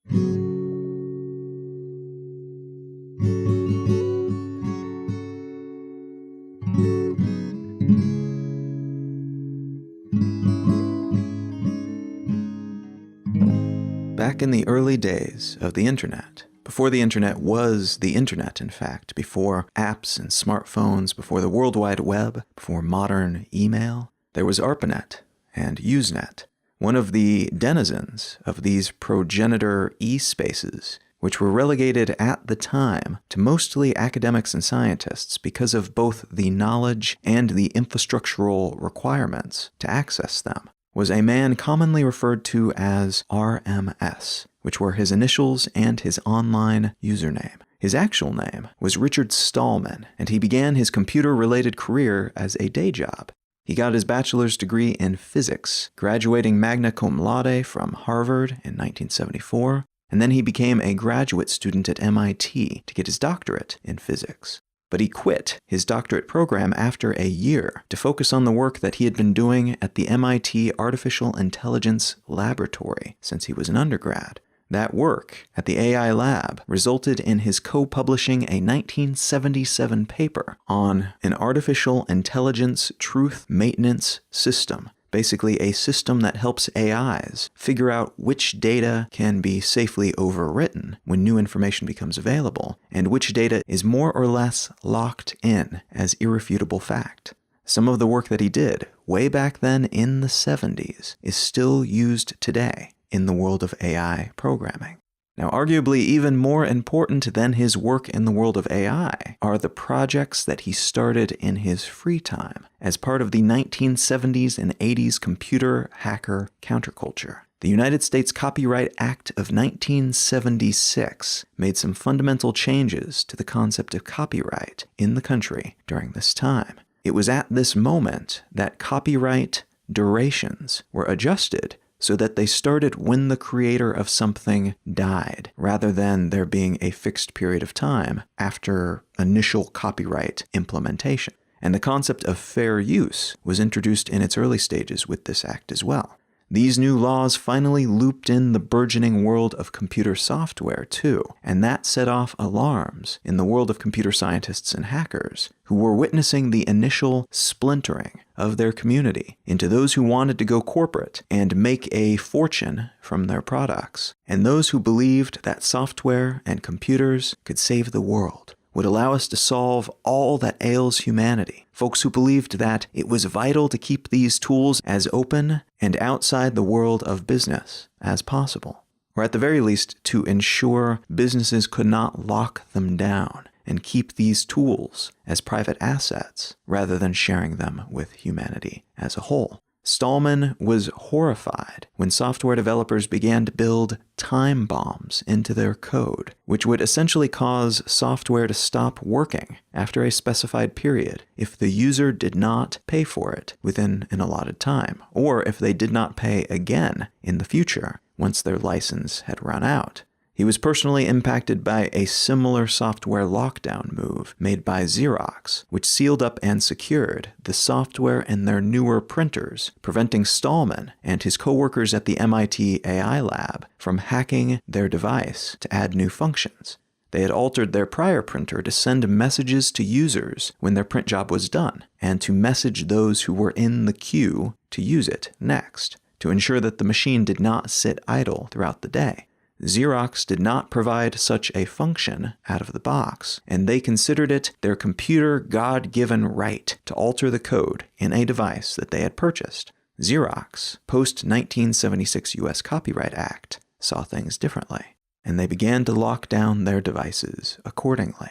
Back in the early days of the internet, before the internet was the internet, in fact, before apps and smartphones, before the World Wide Web, before modern email, there was ARPANET and Usenet, one of the denizens of these progenitor e-spaces, which were relegated at the time to mostly academics and scientists because of both the knowledge and the infrastructural requirements to access them, was a man commonly referred to as RMS, which were his initials and his online username. His actual name was Richard Stallman, and he began his computer-related career as a day job. He got his bachelor's degree in physics, graduating magna cum laude from Harvard in 1974, and then he became a graduate student at MIT to get his doctorate in physics. But he quit his doctorate program after a year to focus on the work that he had been doing at the MIT Artificial Intelligence Laboratory since he was an undergrad. That work at the AI lab resulted in his co-publishing a 1977 paper on an artificial intelligence truth maintenance system, basically a system that helps AIs figure out which data can be safely overwritten when new information becomes available, and which data is more or less locked in as irrefutable fact. Some of the work that he did way back then in the 70s is still used today in the world of AI programming. Now, arguably even more important than his work in the world of AI are the projects that he started in his free time as part of the 1970s and 80s computer hacker counterculture. The United States Copyright Act of 1976 made some fundamental changes to the concept of copyright in the country during this time. It was at this moment that copyright durations were adjusted so that they started when the creator of something died, rather than there being a fixed period of time after initial copyright implementation. And the concept of fair use was introduced in its early stages with this act as well. These new laws finally looped in the burgeoning world of computer software too, and that set off alarms in the world of computer scientists and hackers who were witnessing the initial splintering of their community into those who wanted to go corporate and make a fortune from their products, and those who believed that software and computers could save the world, would allow us to solve all that ails humanity. Folks who believed that it was vital to keep these tools as open and outside the world of business as possible, or at the very least to ensure businesses could not lock them down and keep these tools as private assets rather than sharing them with humanity as a whole. Stallman was horrified when software developers began to build time bombs into their code, which would essentially cause software to stop working after a specified period if the user did not pay for it within an allotted time, or if they did not pay again in the future once their license had run out. He was personally impacted by a similar software lockdown move made by Xerox, which sealed up and secured the software in their newer printers, preventing Stallman and his coworkers at the MIT AI lab from hacking their device to add new functions. They had altered their prior printer to send messages to users when their print job was done, and to message those who were in the queue to use it next, to ensure that the machine did not sit idle throughout the day. Xerox did not provide such a function out of the box, and they considered it their computer God-given right to alter the code in a device that they had purchased. Xerox, post-1976 U.S. Copyright Act, saw things differently, and they began to lock down their devices accordingly.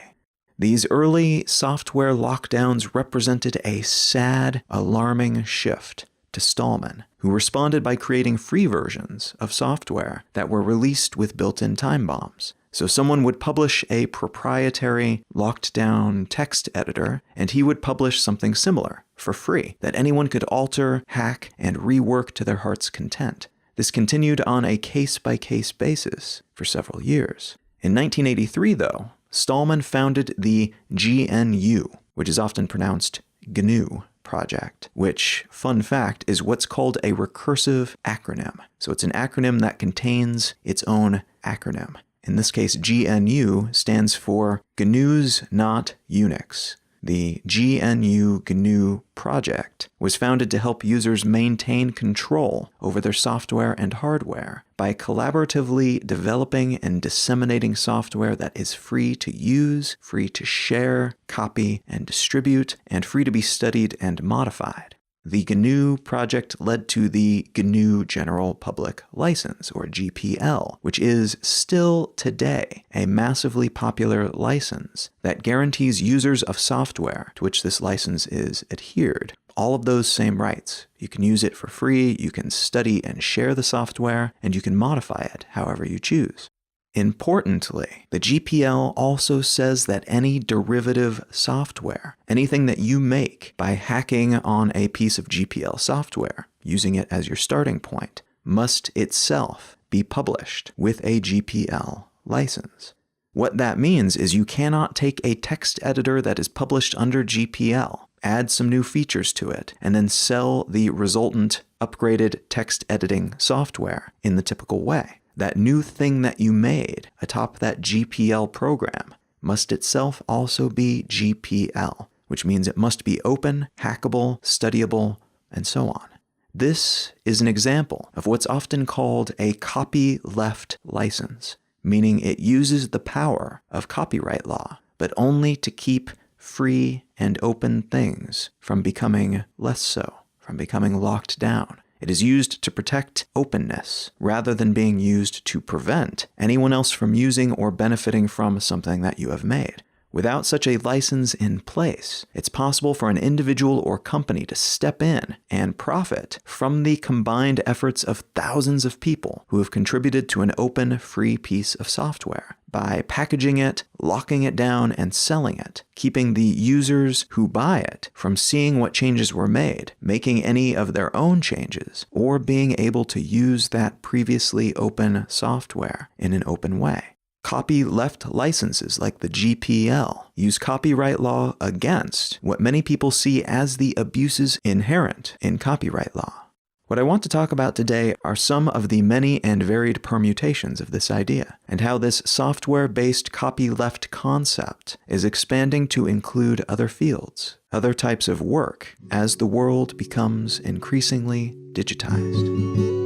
These early software lockdowns represented a sad, alarming shift to Stallman, who responded by creating free versions of software that were released with built-in time bombs. So someone would publish a proprietary locked-down text editor, and he would publish something similar for free that anyone could alter, hack, and rework to their heart's content. This continued on a case-by-case basis for several years. In 1983, though, Stallman founded the GNU, which is often pronounced GNU Project, which, fun fact, is what's called a recursive acronym. So it's an acronym that contains its own acronym. In this case, GNU stands for GNU's Not Unix. The GNU Canoe Project was founded to help users maintain control over their software and hardware by collaboratively developing and disseminating software that is free to use, free to share, copy, and distribute, and free to be studied and modified. The GNU project led to the GNU General Public License, or GPL, which is still today a massively popular license that guarantees users of software to which this license is adhered all of those same rights. You can use it for free, you can study and share the software, and you can modify it however you choose. Importantly, the GPL also says that any derivative software, anything that you make by hacking on a piece of GPL software, using it as your starting point, must itself be published with a GPL license. What that means is you cannot take a text editor that is published under GPL, add some new features to it, and then sell the resultant upgraded text editing software in the typical way. That new thing that you made atop that GPL program must itself also be GPL, which means it must be open, hackable, studyable, and so on. This is an example of what's often called a copyleft license, meaning it uses the power of copyright law, but only to keep free and open things from becoming less so, from becoming locked down. It is used to protect openness rather than being used to prevent anyone else from using or benefiting from something that you have made. Without such a license in place, it's possible for an individual or company to step in and profit from the combined efforts of thousands of people who have contributed to an open, free piece of software by packaging it, locking it down, and selling it, keeping the users who buy it from seeing what changes were made, making any of their own changes, or being able to use that previously open software in an open way. Copyleft licenses like the GPL use copyright law against what many people see as the abuses inherent in copyright law. What I want to talk about today are some of the many and varied permutations of this idea, and how this software-based copyleft concept is expanding to include other fields, other types of work, as the world becomes increasingly digitized.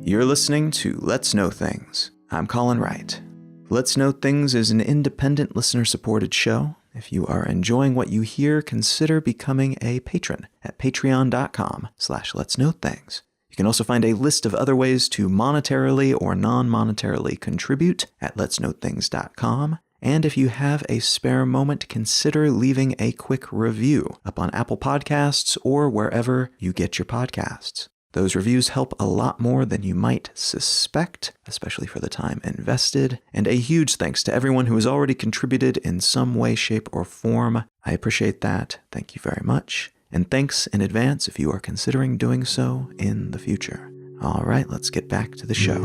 You're listening to Let's Know Things. I'm Colin Wright. Let's Know Things is an independent listener-supported show. If you are enjoying what you hear, consider becoming a patron at patreon.com/letsknowthings. You can also find a list of other ways to monetarily or non-monetarily contribute at letsknowthings.com. And if you have a spare moment, consider leaving a quick review up on Apple Podcasts or wherever you get your podcasts. Those reviews help a lot more than you might suspect, especially for the time invested. And a huge thanks to everyone who has already contributed in some way, shape, or form. I appreciate that. Thank you very much. And thanks in advance if you are considering doing so in the future. All right, let's get back to the show.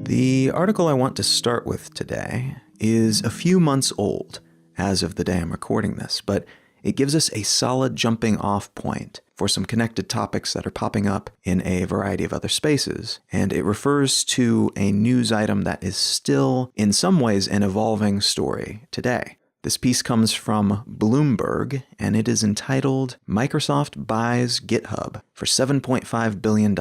The article I want to start with today is a few months old as of the day I'm recording this, but it gives us a solid jumping off point for some connected topics that are popping up in a variety of other spaces, and it refers to a news item that is still, in some ways, an evolving story today. This piece comes from Bloomberg, and it is entitled, "Microsoft Buys GitHub for $7.5 billion,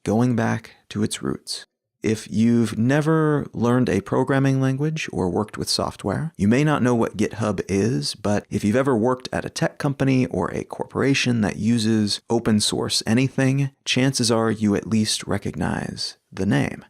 Going Back to Its Roots." If you've never learned a programming language or worked with software, you may not know what GitHub is, but if you've ever worked at a tech company or a corporation that uses open source anything, chances are you at least recognize the name.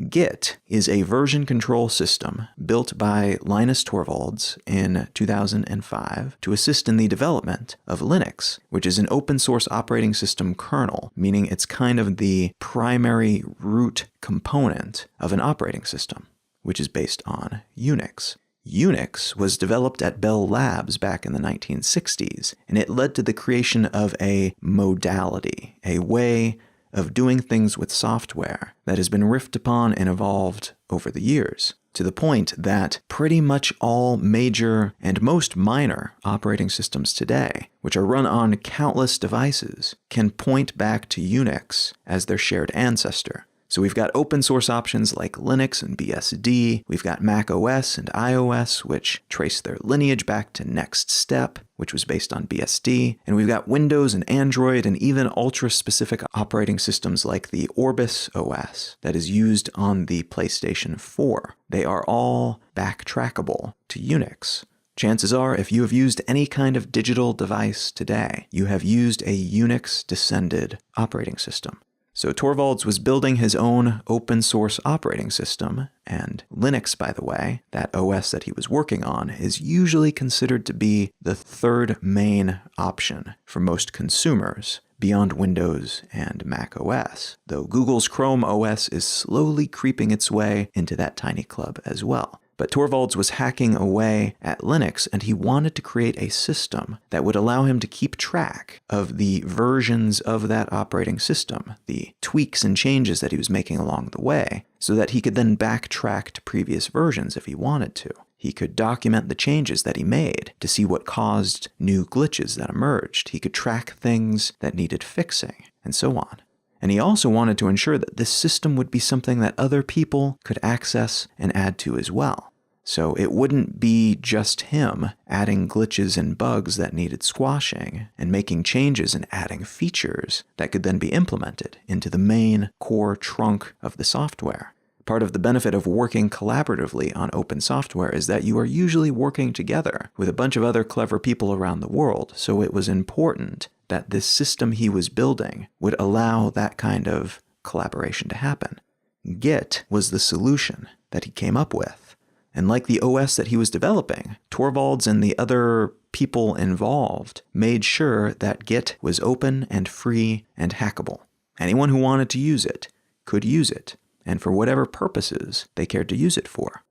Git is a version control system built by Linus Torvalds in 2005 to assist in the development of Linux, which is an open source operating system kernel, meaning it's kind of the primary root component of an operating system, which is based on Unix. Unix was developed at Bell Labs back in the 1960s, and it led to the creation of a modality, a way of doing things with software that has been riffed upon and evolved over the years, to the point that pretty much all major and most minor operating systems today, which are run on countless devices, can point back to Unix as their shared ancestor. So we've got open source options like Linux and BSD, we've got Mac OS and iOS, which trace their lineage back to Next Step, which was based on BSD, and we've got Windows and Android and even ultra-specific operating systems like the Orbis OS that is used on the PlayStation 4. They are all backtrackable to Unix. Chances are, if you have used any kind of digital device today, you have used a Unix-descended operating system. So Torvalds was building his own open source operating system, and Linux, by the way, that OS that he was working on, is usually considered to be the third main option for most consumers beyond Windows and Mac OS, though Google's Chrome OS is slowly creeping its way into that tiny club as well. But Torvalds was hacking away at Linux, and he wanted to create a system that would allow him to keep track of the versions of that operating system, the tweaks and changes that he was making along the way, so that he could then backtrack to previous versions if he wanted to. He could document the changes that he made to see what caused new glitches that emerged. He could track things that needed fixing, and so on. And he also wanted to ensure that this system would be something that other people could access and add to as well. So it wouldn't be just him adding glitches and bugs that needed squashing and making changes and adding features that could then be implemented into the main core trunk of the software. Part of the benefit of working collaboratively on open software is that you are usually working together with a bunch of other clever people around the world, so it was important that this system he was building would allow that kind of collaboration to happen. Git was the solution that he came up with. And like the OS that he was developing, Torvalds and the other people involved made sure that Git was open and free and hackable. Anyone who wanted to use it could use it, and for whatever purposes they cared to use it for.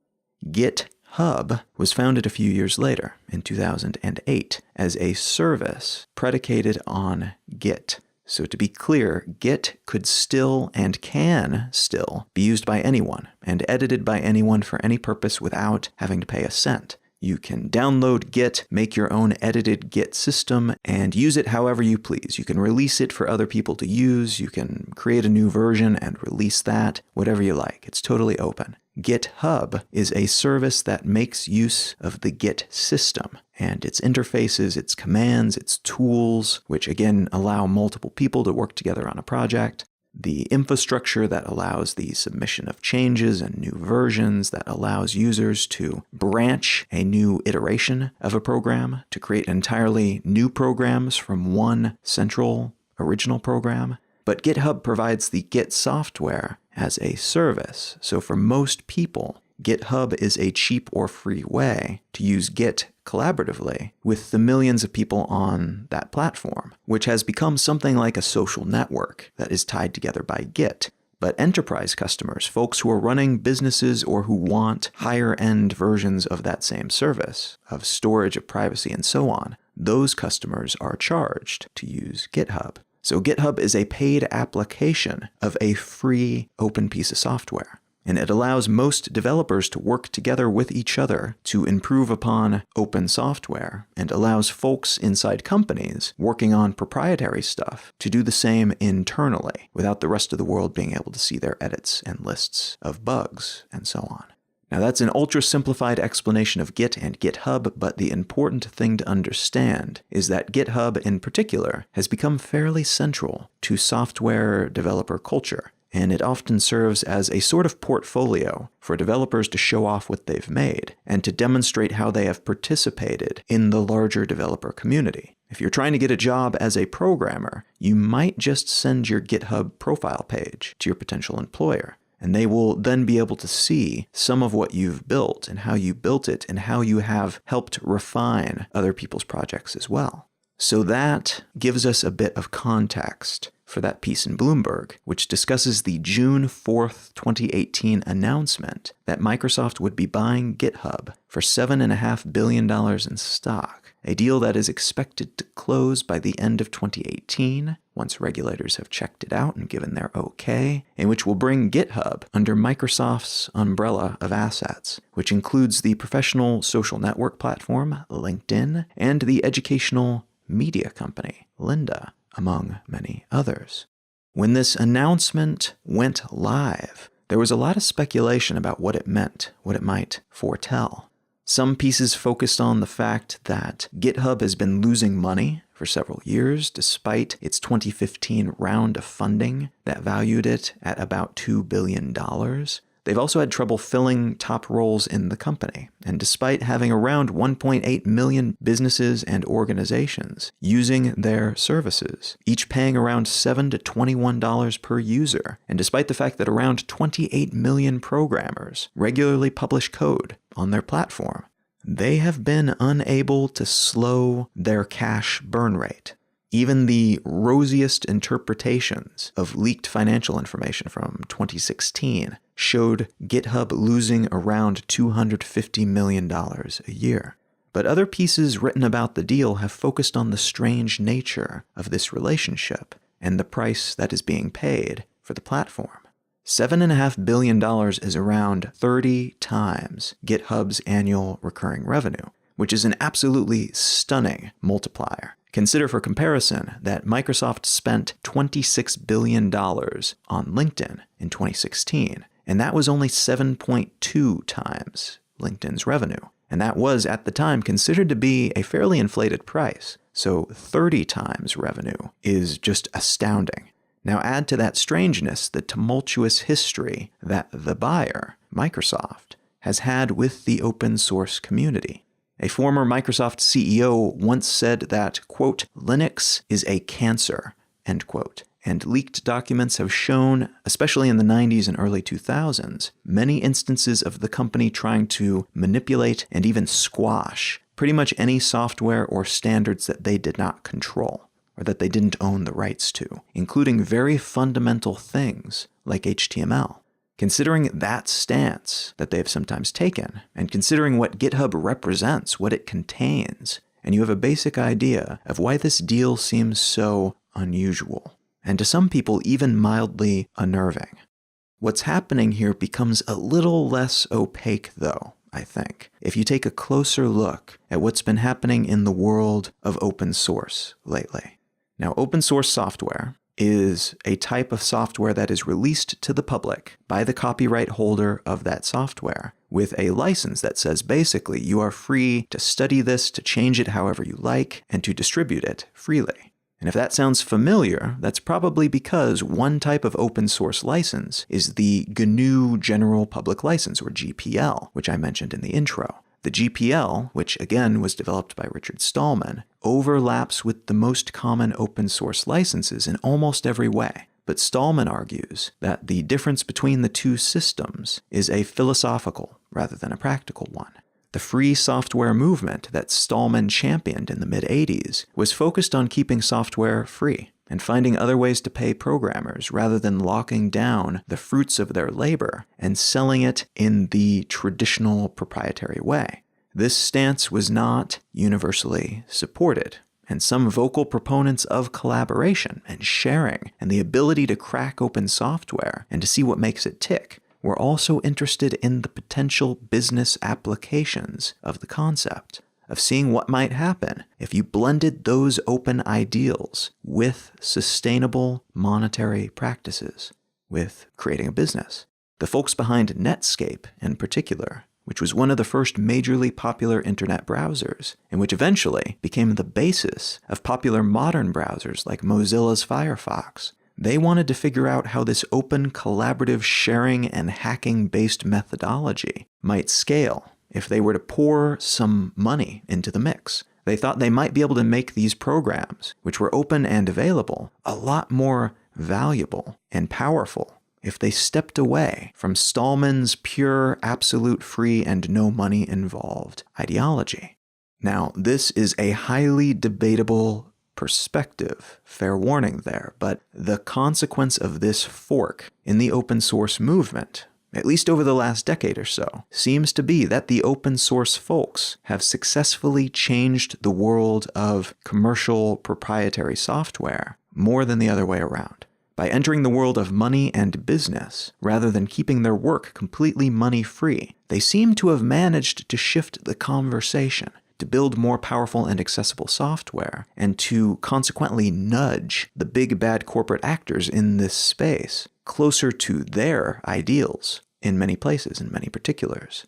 Git Hub was founded a few years later, in 2008, as a service predicated on Git. So to be clear, Git could still and can still be used by anyone and edited by anyone for any purpose without having to pay a cent. You can download Git, make your own edited Git system, and use it however you please. You can release it for other people to use, you can create a new version and release that, whatever you like. It's totally open. GitHub is a service that makes use of the Git system and its interfaces, its commands, its tools, which again allow multiple people to work together on a project, the infrastructure that allows the submission of changes and new versions, that allows users to branch a new iteration of a program, to create entirely new programs from one central original program. But GitHub provides the Git software as a service, so for most people, GitHub is a cheap or free way to use Git collaboratively with the millions of people on that platform, which has become something like a social network that is tied together by Git. But enterprise customers, folks who are running businesses or who want higher-end versions of that same service, of storage, of privacy, and so on, those customers are charged to use GitHub. So GitHub is a paid application of a free open piece of software. And it allows most developers to work together with each other to improve upon open software, and allows folks inside companies working on proprietary stuff to do the same internally without the rest of the world being able to see their edits and lists of bugs and so on. Now that's an ultra-simplified explanation of Git and GitHub, but the important thing to understand is that GitHub in particular has become fairly central to software developer culture, and it often serves as a sort of portfolio for developers to show off what they've made and to demonstrate how they have participated in the larger developer community. If you're trying to get a job as a programmer, you might just send your GitHub profile page to your potential employer, and they will then be able to see some of what you've built and how you built it and how you have helped refine other people's projects as well. So that gives us a bit of context for that piece in Bloomberg, which discusses the June 4th, 2018 announcement that Microsoft would be buying GitHub for $7.5 billion in stock, a deal that is expected to close by the end of 2018, once regulators have checked it out and given their okay, and which will bring GitHub under Microsoft's umbrella of assets, which includes the professional social network platform, LinkedIn, and the educational media company, Lynda, among many others. When this announcement went live, there was a lot of speculation about what it meant, what it might foretell. Some pieces focused on the fact that GitHub has been losing money for several years, despite its 2015 round of funding that valued it at about $2 billion. They've also had trouble filling top roles in the company, and despite having around 1.8 million businesses and organizations using their services, each paying around $7 to $21 per user, and despite the fact that around 28 million programmers regularly publish code on their platform, they have been unable to slow their cash burn rate. Even the rosiest interpretations of leaked financial information from 2016 showed GitHub losing around $250 million a year. But other pieces written about the deal have focused on the strange nature of this relationship and the price that is being paid for the platform. $7.5 billion is around 30 times GitHub's annual recurring revenue, which is an absolutely stunning multiplier. Consider for comparison that Microsoft spent $26 billion on LinkedIn in 2016, and that was only 7.2 times LinkedIn's revenue. And that was, at the time, considered to be a fairly inflated price. So 30 times revenue is just astounding. Now add to that strangeness the tumultuous history that the buyer, Microsoft, has had with the open source community. A former Microsoft CEO once said that, quote, "Linux is a cancer," end quote. And leaked documents have shown, especially in the 90s and early 2000s, many instances of the company trying to manipulate and even squash pretty much any software or standards that they did not control, or that they didn't own the rights to, including very fundamental things like HTML. Considering that stance that they've sometimes taken, and considering what GitHub represents, what it contains, and you have a basic idea of why this deal seems so unusual, and to some people even mildly unnerving. What's happening here becomes a little less opaque, though, I think, if you take a closer look at what's been happening in the world of open source lately. Now, open source software is a type of software that is released to the public by the copyright holder of that software with a license that says basically you are free to study this, to change it however you like, and to distribute it freely. And if that sounds familiar, that's probably because one type of open source license is the GNU General Public License, or GPL, which I mentioned in the intro. The GPL, which again was developed by Richard Stallman, overlaps with the most common open source licenses in almost every way. But Stallman argues that the difference between the two systems is a philosophical rather than a practical one. The free software movement that Stallman championed in the mid-'80s was focused on keeping software free and finding other ways to pay programmers rather than locking down the fruits of their labor and selling it in the traditional proprietary way. This stance was not universally supported, and some vocal proponents of collaboration and sharing and the ability to crack open software and to see what makes it tick were also interested in the potential business applications of the concept, of seeing what might happen if you blended those open ideals with sustainable monetary practices, with creating a business. The folks behind Netscape, in particular, which was one of the first majorly popular internet browsers, and which eventually became the basis of popular modern browsers like Mozilla's Firefox, they wanted to figure out how this open, collaborative sharing and hacking-based methodology might scale if they were to pour some money into the mix. They thought they might be able to make these programs, which were open and available, a lot more valuable and powerful if they stepped away from Stallman's pure, absolute free and no money involved ideology. Now, this is a highly debatable perspective. Fair warning there, but the consequence of this fork in the open source movement, at least over the last decade or so, seems to be that the open source folks have successfully changed the world of commercial proprietary software more than the other way around. By entering the world of money and business, rather than keeping their work completely money-free, they seem to have managed to shift the conversation, to build more powerful and accessible software, and to consequently nudge the big bad corporate actors in this space closer to their ideals in many places, in many particulars.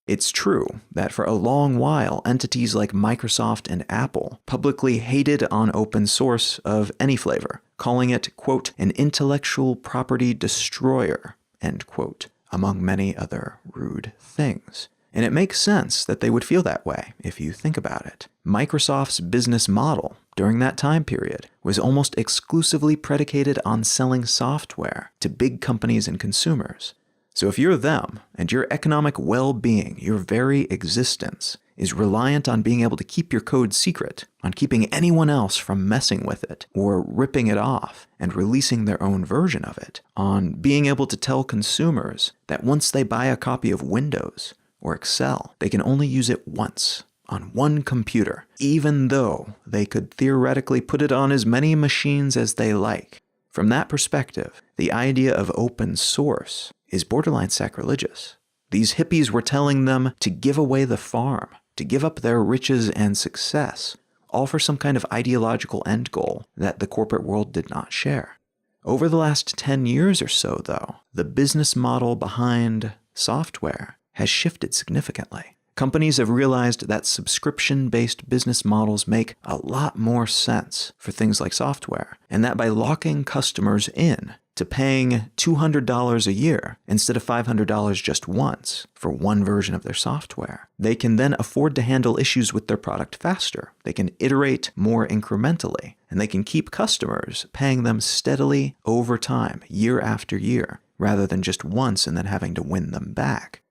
It's true that for a long while, entities like Microsoft and Apple publicly hated on open source of any flavor, calling it, quote, an intellectual property destroyer, end quote, among many other rude things. And it makes sense that they would feel that way if you think about it. Microsoft's business model during that time period was almost exclusively predicated on selling software to big companies and consumers. So if you're them, and your economic well-being, your very existence, is reliant on being able to keep your code secret, on keeping anyone else from messing with it, or ripping it off and releasing their own version of it, on being able to tell consumers that once they buy a copy of Windows or Excel, they can only use it once, on one computer, even though they could theoretically put it on as many machines as they like. From that perspective, the idea of open source is borderline sacrilegious. These hippies were telling them to give away the farm, to give up their riches and success, all for some kind of ideological end goal that the corporate world did not share. Over the last 10 years or so, though, the business model behind software has shifted significantly. Companies have realized that subscription-based business models make a lot more sense for things like software, and that by locking customers in to paying $200 a year instead of $500 just once for one version of their software, they can then afford to handle issues with their product faster. They can iterate more incrementally, and they can keep customers paying them steadily over time, year after year, rather than just once and then having to win them back.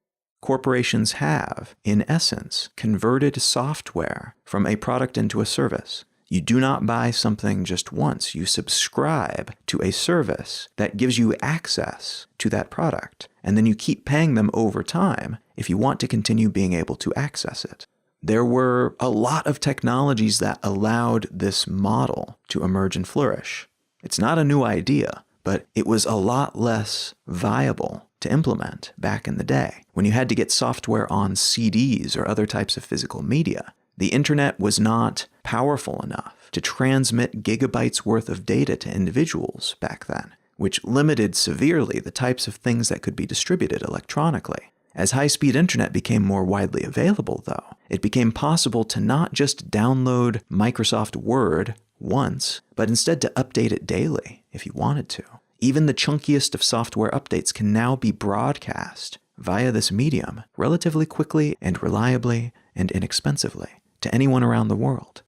Corporations have, in essence, converted software from a product into a service. You do not buy something just once. You subscribe to a service that gives you access to that product, and then you keep paying them over time if you want to continue being able to access it. There were a lot of technologies that allowed this model to emerge and flourish. It's not a new idea, but it was a lot less viable to implement back in the day, when you had to get software on CDs or other types of physical media. The internet was not powerful enough to transmit gigabytes worth of data to individuals back then, which limited severely the types of things that could be distributed electronically. As high-speed internet became more widely available, though, it became possible to not just download Microsoft Word once, but instead to update it daily if you wanted to. Even the chunkiest of software updates can now be broadcast via this medium relatively quickly and reliably and inexpensively to anyone around the world.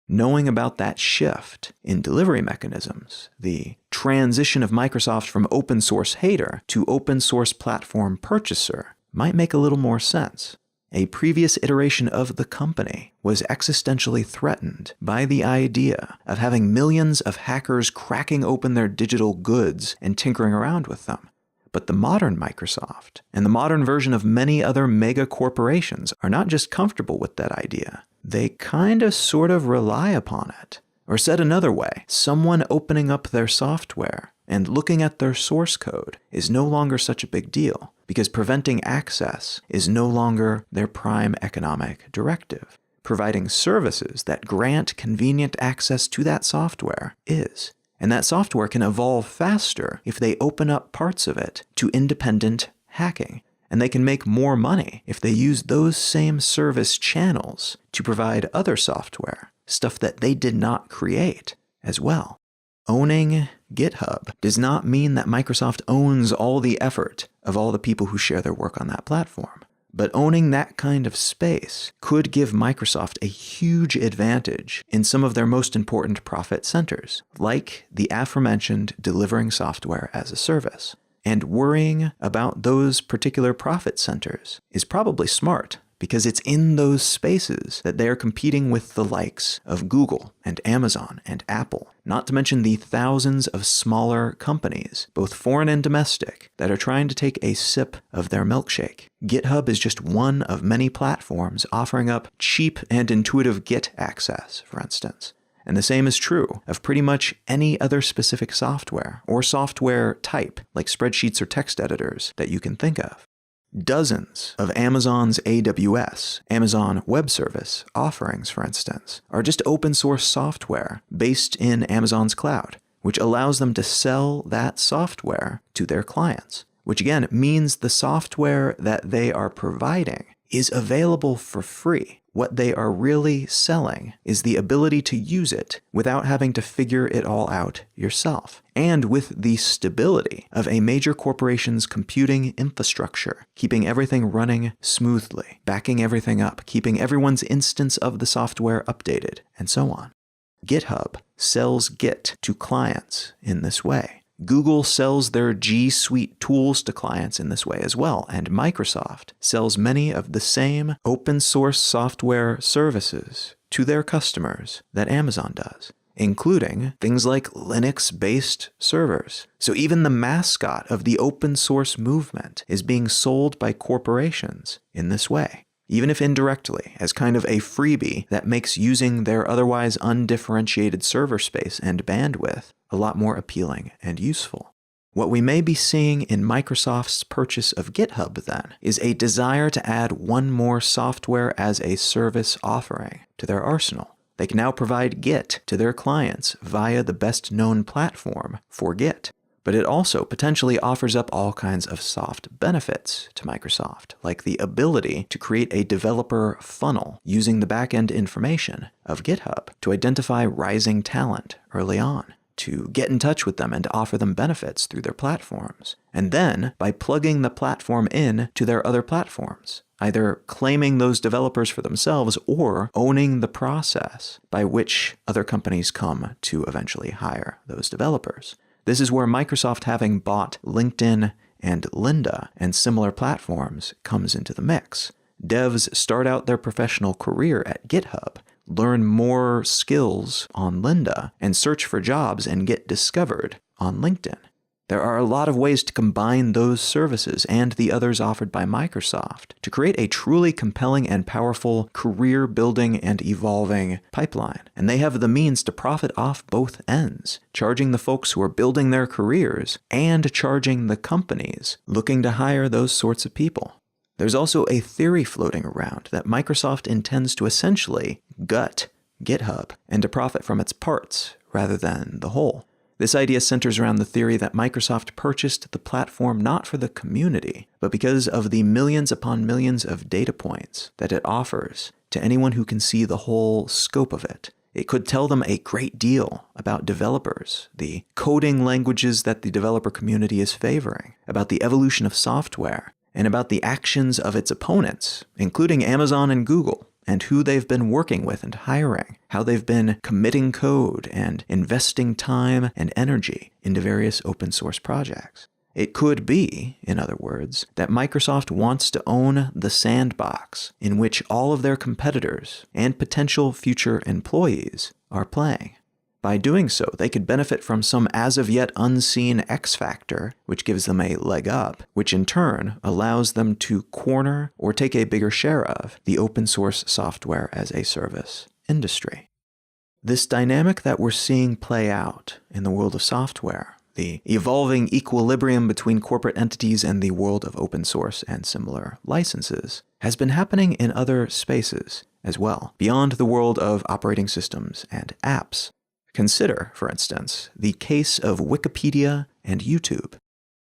Knowing about that shift in delivery mechanisms, the transition of Microsoft from open source hater to open source platform purchaser, might make a little more sense. A previous iteration of the company was existentially threatened by the idea of having millions of hackers cracking open their digital goods and tinkering around with them. But the modern Microsoft and the modern version of many other mega corporations are not just comfortable with that idea. They kind of sort of rely upon it. Or said another way, someone opening up their software and looking at their source code is no longer such a big deal, because preventing access is no longer their prime economic directive. Providing services that grant convenient access to that software is. And that software can evolve faster if they open up parts of it to independent hacking. And they can make more money if they use those same service channels to provide other software, stuff that they did not create as well. Owning GitHub does not mean that Microsoft owns all the effort of all the people who share their work on that platform. But owning that kind of space could give Microsoft a huge advantage in some of their most important profit centers, like the aforementioned delivering software as a service. And worrying about those particular profit centers is probably smart because it's in those spaces that they are competing with the likes of Google and Amazon and Apple, not to mention the thousands of smaller companies, both foreign and domestic, that are trying to take a sip of their milkshake. GitHub is just one of many platforms offering up cheap and intuitive Git access, for instance. And the same is true of pretty much any other specific software or software type, like spreadsheets or text editors, that you can think of. Dozens of Amazon's AWS, Amazon Web Service, offerings, for instance, are just open source software based in Amazon's cloud, which allows them to sell that software to their clients, which again means the software that they are providing is available for free. What they are really selling is the ability to use it without having to figure it all out yourself, and with the stability of a major corporation's computing infrastructure, keeping everything running smoothly, backing everything up, keeping everyone's instance of the software updated, and so on. GitHub sells Git to clients in this way. Google sells their G Suite tools to clients in this way as well, and Microsoft sells many of the same open source software services to their customers that Amazon does, including things like Linux-based servers. So even the mascot of the open source movement is being sold by corporations in this way, even if indirectly, as kind of a freebie that makes using their otherwise undifferentiated server space and bandwidth a lot more appealing and useful. What we may be seeing in Microsoft's purchase of GitHub, then, is a desire to add one more software as a service offering to their arsenal. They can now provide Git to their clients via the best-known platform for Git. But it also potentially offers up all kinds of soft benefits to Microsoft, like the ability to create a developer funnel using the back-end information of GitHub to identify rising talent early on, to get in touch with them and to offer them benefits through their platforms, and then by plugging the platform in to their other platforms, either claiming those developers for themselves or owning the process by which other companies come to eventually hire those developers. This is where Microsoft, having bought LinkedIn and Lynda and similar platforms, comes into the mix. Devs start out their professional career at GitHub, learn more skills on Lynda, and search for jobs and get discovered on LinkedIn. There are a lot of ways to combine those services and the others offered by Microsoft to create a truly compelling and powerful career-building and evolving pipeline. And they have the means to profit off both ends, charging the folks who are building their careers and charging the companies looking to hire those sorts of people. There's also a theory floating around that Microsoft intends to essentially gut GitHub and to profit from its parts rather than the whole. This idea centers around the theory that Microsoft purchased the platform not for the community, but because of the millions upon millions of data points that it offers to anyone who can see the whole scope of it. It could tell them a great deal about developers, the coding languages that the developer community is favoring, about the evolution of software, and about the actions of its opponents, including Amazon and Google, and who they've been working with and hiring, how they've been committing code and investing time and energy into various open source projects. It could be, in other words, that Microsoft wants to own the sandbox in which all of their competitors and potential future employees are playing. By doing so, they could benefit from some as-of-yet unseen X factor, which gives them a leg up, which in turn allows them to corner or take a bigger share of the open source software as a service industry. This dynamic that we're seeing play out in the world of software, the evolving equilibrium between corporate entities and the world of open source and similar licenses, has been happening in other spaces as well, beyond the world of operating systems and apps. Consider, for instance, the case of Wikipedia and YouTube.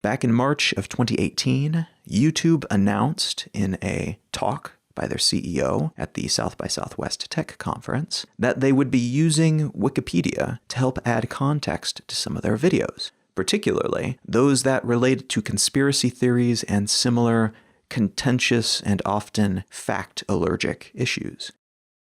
Back in March of 2018, YouTube announced in a talk by their CEO at the South by Southwest Tech Conference that they would be using Wikipedia to help add context to some of their videos, particularly those that related to conspiracy theories and similar contentious and often fact-allergic issues.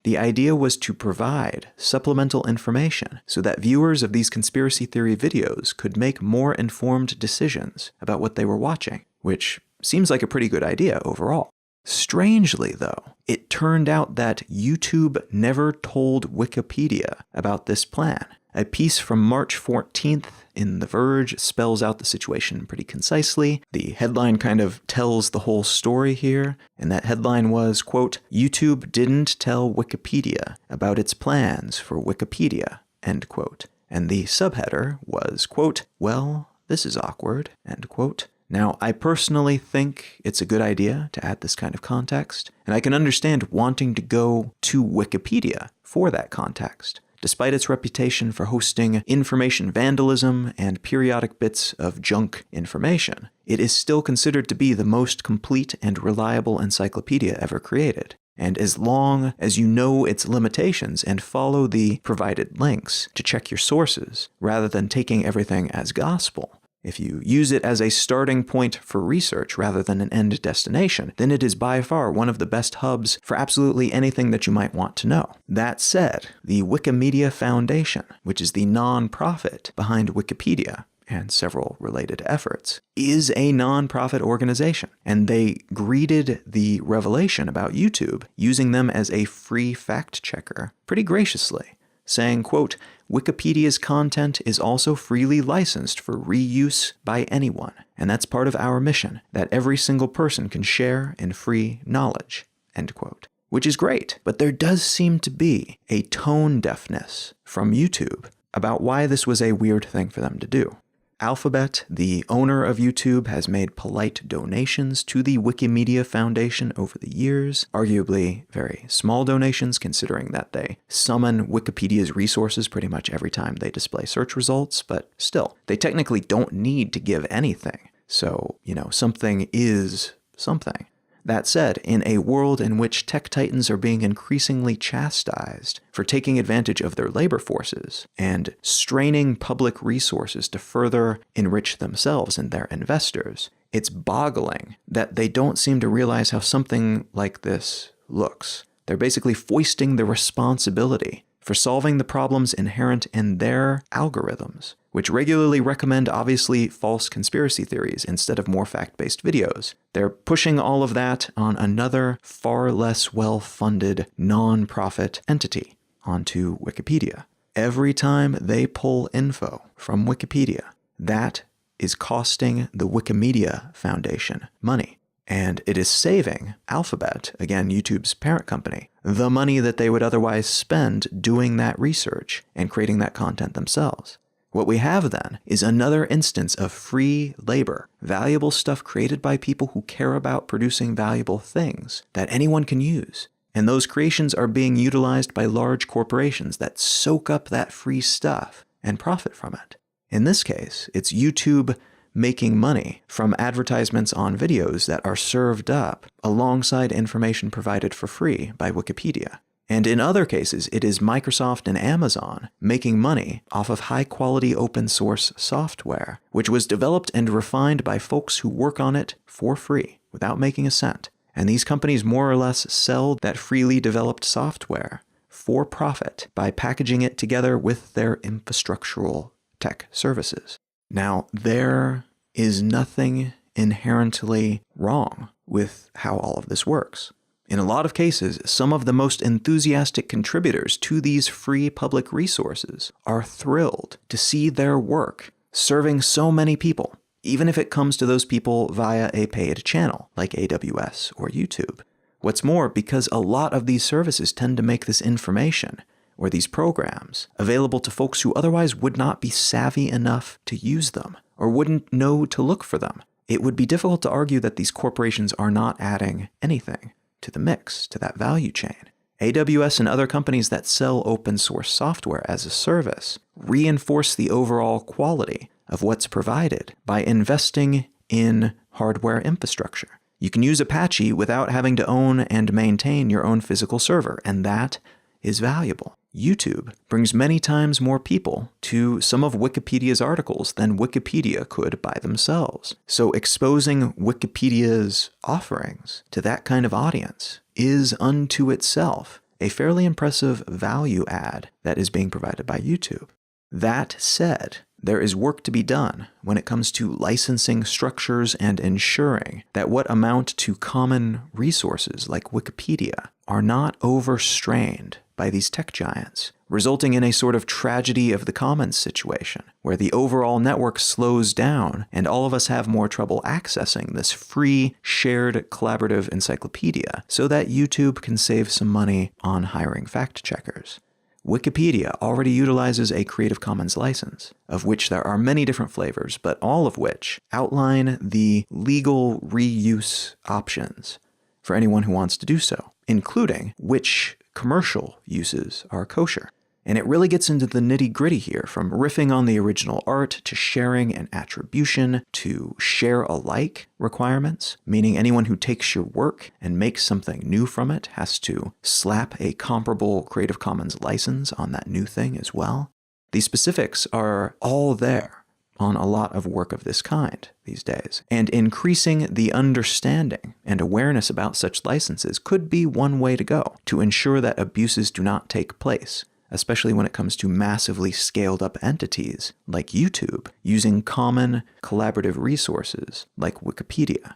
The idea was to provide supplemental information so that viewers of these conspiracy theory videos could make more informed decisions about what they were watching, which seems like a pretty good idea overall. Strangely, though, it turned out that YouTube never told Wikipedia about this plan. A piece from March 14th in The Verge spells out the situation pretty concisely. The headline kind of tells the whole story here, and that headline was, quote, "YouTube didn't tell Wikipedia about its plans for Wikipedia," end quote. And the subheader was, quote, "Well, this is awkward," end quote. Now, I personally think it's a good idea to add this kind of context, and I can understand wanting to go to Wikipedia for that context. Despite its reputation for hosting information vandalism and periodic bits of junk information, it is still considered to be the most complete and reliable encyclopedia ever created. And as long as you know its limitations and follow the provided links to check your sources, rather than taking everything as gospel, if you use it as a starting point for research rather than an end destination, then it is by far one of the best hubs for absolutely anything that you might want to know. That said, the Wikimedia Foundation, which is the non-profit behind Wikipedia and several related efforts, is a non-profit organization, and they greeted the revelation about YouTube using them as a free fact-checker pretty graciously, saying, quote, "Wikipedia's content is also freely licensed for reuse by anyone, and that's part of our mission, that every single person can share in free knowledge," end quote. Which is great, but there does seem to be a tone deafness from YouTube about why this was a weird thing for them to do. Alphabet, the owner of YouTube, has made polite donations to the Wikimedia Foundation over the years, arguably very small donations considering that they summon Wikipedia's resources pretty much every time they display search results, but still, they technically don't need to give anything. So, something is something. That said, in a world in which tech titans are being increasingly chastised for taking advantage of their labor forces and straining public resources to further enrich themselves and their investors, it's boggling that they don't seem to realize how something like this looks. They're basically foisting the responsibility for solving the problems inherent in their algorithms, which regularly recommend obviously false conspiracy theories instead of more fact-based videos. They're pushing all of that on another far less well-funded non-profit entity onto Wikipedia. Every time they pull info from Wikipedia, that is costing the Wikimedia Foundation money. And it is saving Alphabet, again YouTube's parent company, the money that they would otherwise spend doing that research and creating that content themselves. What we have then is another instance of free labor, valuable stuff created by people who care about producing valuable things that anyone can use. And those creations are being utilized by large corporations that soak up that free stuff and profit from it. In this case, it's YouTube making money from advertisements on videos that are served up alongside information provided for free by Wikipedia. And in other cases, it is Microsoft and Amazon making money off of high-quality open-source software, which was developed and refined by folks who work on it for free, without making a cent. And these companies more or less sell that freely developed software for profit by packaging it together with their infrastructural tech services. Now, there is nothing inherently wrong with how all of this works. In a lot of cases, some of the most enthusiastic contributors to these free public resources are thrilled to see their work serving so many people, even if it comes to those people via a paid channel like AWS or YouTube. What's more, because a lot of these services tend to make this information or these programs available to folks who otherwise would not be savvy enough to use them or wouldn't know to look for them, it would be difficult to argue that these corporations are not adding anything to the mix, to that value chain. AWS and other companies that sell open source software as a service reinforce the overall quality of what's provided by investing in hardware infrastructure. You can use Apache without having to own and maintain your own physical server, and that is valuable. YouTube brings many times more people to some of Wikipedia's articles than Wikipedia could by themselves. So exposing Wikipedia's offerings to that kind of audience is unto itself a fairly impressive value add that is being provided by YouTube. That said, there is work to be done when it comes to licensing structures and ensuring that what amount to common resources like Wikipedia are not overstrained by these tech giants, resulting in a sort of tragedy of the commons situation, where the overall network slows down and all of us have more trouble accessing this free, shared, collaborative encyclopedia so that YouTube can save some money on hiring fact-checkers. Wikipedia already utilizes a Creative Commons license, of which there are many different flavors, but all of which outline the legal reuse options for anyone who wants to do so, including which commercial uses are kosher. And it really gets into the nitty-gritty here, from riffing on the original art to sharing and attribution to share alike requirements, meaning anyone who takes your work and makes something new from it has to slap a comparable Creative Commons license on that new thing as well. These specifics are all there on a lot of work of this kind these days, and increasing the understanding and awareness about such licenses could be one way to go to ensure that abuses do not take place, especially when it comes to massively scaled up entities like YouTube using common collaborative resources like Wikipedia.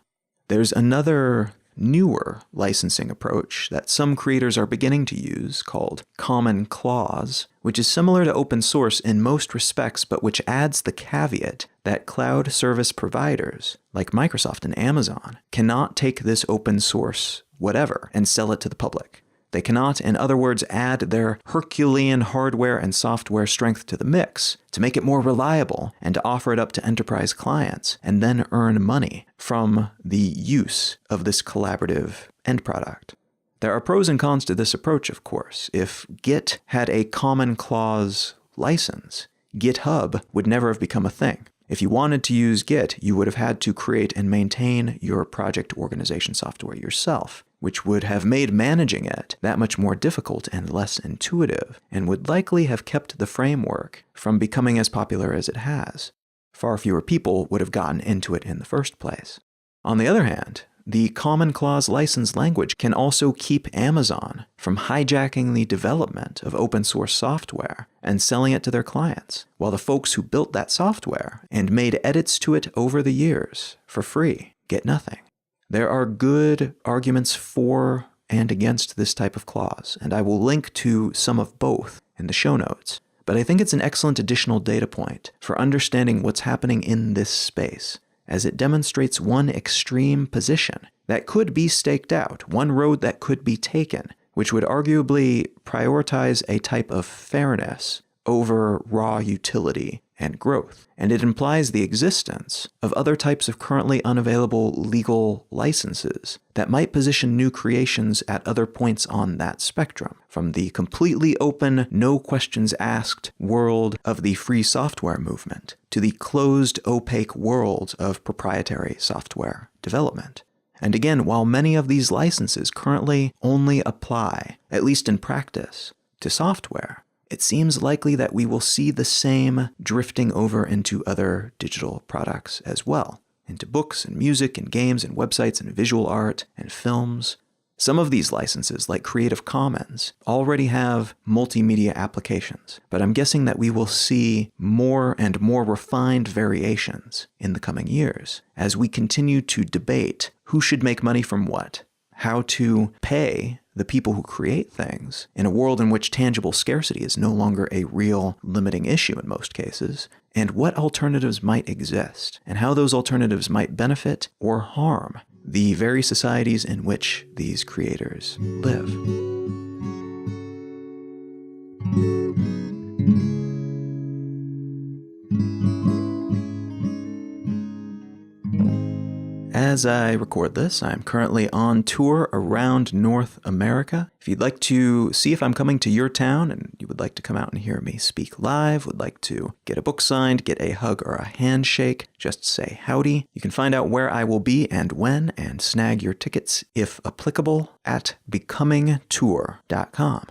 There's another newer licensing approach that some creators are beginning to use called Common Clause, which is similar to open source in most respects, but which adds the caveat that cloud service providers like Microsoft and Amazon cannot take this open source whatever and sell it to the public. They cannot, in other words, add their Herculean hardware and software strength to the mix to make it more reliable and to offer it up to enterprise clients and then earn money from the use of this collaborative end product. There are pros and cons to this approach, of course. If Git had a Common Clause license, GitHub would never have become a thing. If you wanted to use Git, you would have had to create and maintain your project organization software yourself, which would have made managing it that much more difficult and less intuitive, and would likely have kept the framework from becoming as popular as it has. Far fewer people would have gotten into it in the first place. On the other hand, the Common Clause license language can also keep Amazon from hijacking the development of open source software and selling it to their clients, while the folks who built that software and made edits to it over the years for free get nothing. There are good arguments for and against this type of clause, and I will link to some of both in the show notes. But I think it's an excellent additional data point for understanding what's happening in this space, as it demonstrates one extreme position that could be staked out, one road that could be taken, which would arguably prioritize a type of fairness over raw utility and growth. And it implies the existence of other types of currently unavailable legal licenses that might position new creations at other points on that spectrum, from the completely open, no questions asked world of the free software movement to the closed, opaque world of proprietary software development. And again, while many of these licenses currently only apply, at least in practice, to software, it seems likely that we will see the same drifting over into other digital products as well, into books and music and games and websites and visual art and films. Some of these licenses, like Creative Commons, already have multimedia applications, but I'm guessing that we will see more and more refined variations in the coming years as we continue to debate who should make money from what, how to pay the people who create things in a world in which tangible scarcity is no longer a real limiting issue in most cases, and what alternatives might exist, and how those alternatives might benefit or harm the very societies in which these creators live. As I record this, I'm currently on tour around North America. If you'd like to see if I'm coming to your town and you would like to come out and hear me speak live, would like to get a book signed, get a hug or a handshake, just say howdy, you can find out where I will be and when and snag your tickets, if applicable, at becomingtour.com.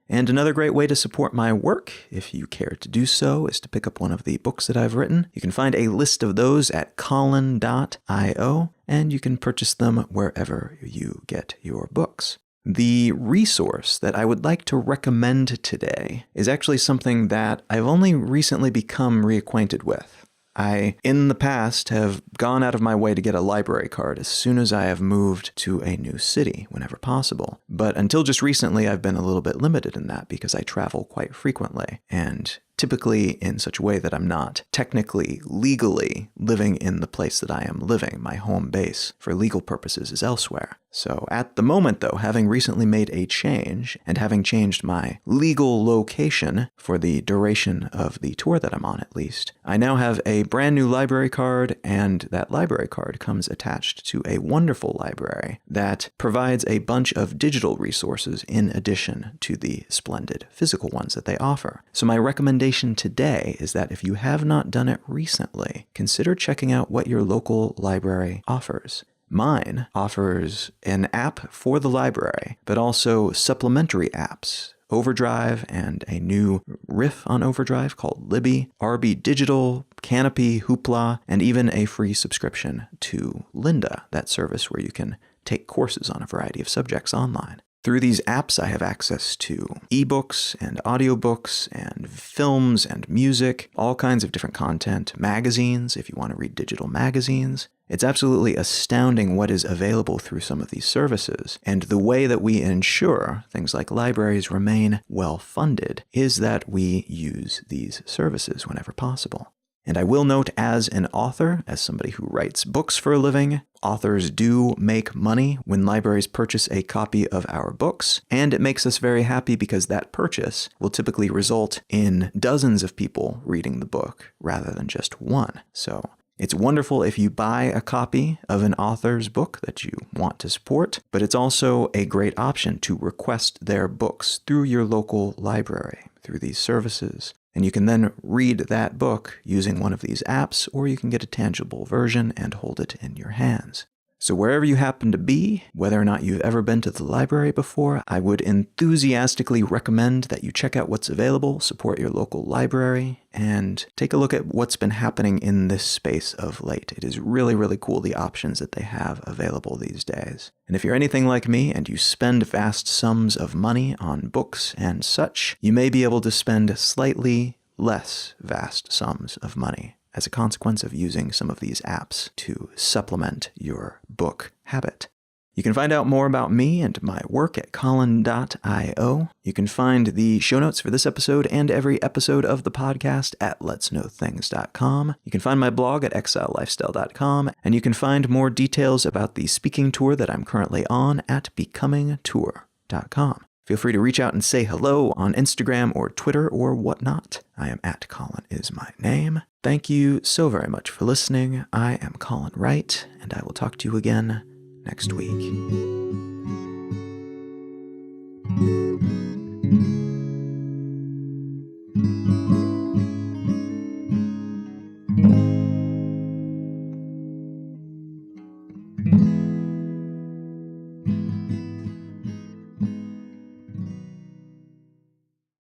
And another great way to support my work, if you care to do so, is to pick up one of the books that I've written. You can find a list of those at colin.io, and you can purchase them wherever you get your books. The resource that I would like to recommend today is actually something that I've only recently become reacquainted with. I, in the past, have gone out of my way to get a library card as soon as I have moved to a new city, whenever possible. But until just recently, I've been a little bit limited in that because I travel quite frequently, and typically in such a way that I'm not technically, legally living in the place that I am living. My home base, for legal purposes, is elsewhere. So at the moment, though, having recently made a change, and having changed my legal location for the duration of the tour that I'm on at least, I now have a brand new library card, and that library card comes attached to a wonderful library that provides a bunch of digital resources in addition to the splendid physical ones that they offer. So my recommendation today is that if you have not done it recently, consider checking out what your local library offers. Mine offers an app for the library, but also supplementary apps, Overdrive and a new riff on Overdrive called Libby, RB Digital, Canopy, Hoopla, and even a free subscription to Lynda, that service where you can take courses on a variety of subjects online. Through these apps, I have access to ebooks and audiobooks and films and music, all kinds of different content, magazines, if you want to read digital magazines. It's absolutely astounding what is available through some of these services, and the way that we ensure things like libraries remain well-funded is that we use these services whenever possible. And I will note, as an author, as somebody who writes books for a living, authors do make money when libraries purchase a copy of our books, and it makes us very happy because that purchase will typically result in dozens of people reading the book rather than just one. So it's wonderful if you buy a copy of an author's book that you want to support, but it's also a great option to request their books through your local library, through these services. And you can then read that book using one of these apps, or you can get a tangible version and hold it in your hands. So wherever you happen to be, whether or not you've ever been to the library before, I would enthusiastically recommend that you check out what's available, support your local library, and take a look at what's been happening in this space of late. It is really, really cool, the options that they have available these days. And if you're anything like me and you spend vast sums of money on books and such, you may be able to spend slightly less vast sums of money as a consequence of using some of these apps to supplement your book habit. You can find out more about me and my work at colin.io. You can find the show notes for this episode and every episode of the podcast at letsknowthings.com. You can find my blog at exilelifestyle.com, and you can find more details about the speaking tour that I'm currently on at becomingtour.com. Feel free to reach out and say hello on Instagram or Twitter or whatnot. I am at Colin is my name. Thank you so very much for listening. I am Colin Wright, and I will talk to you again next week.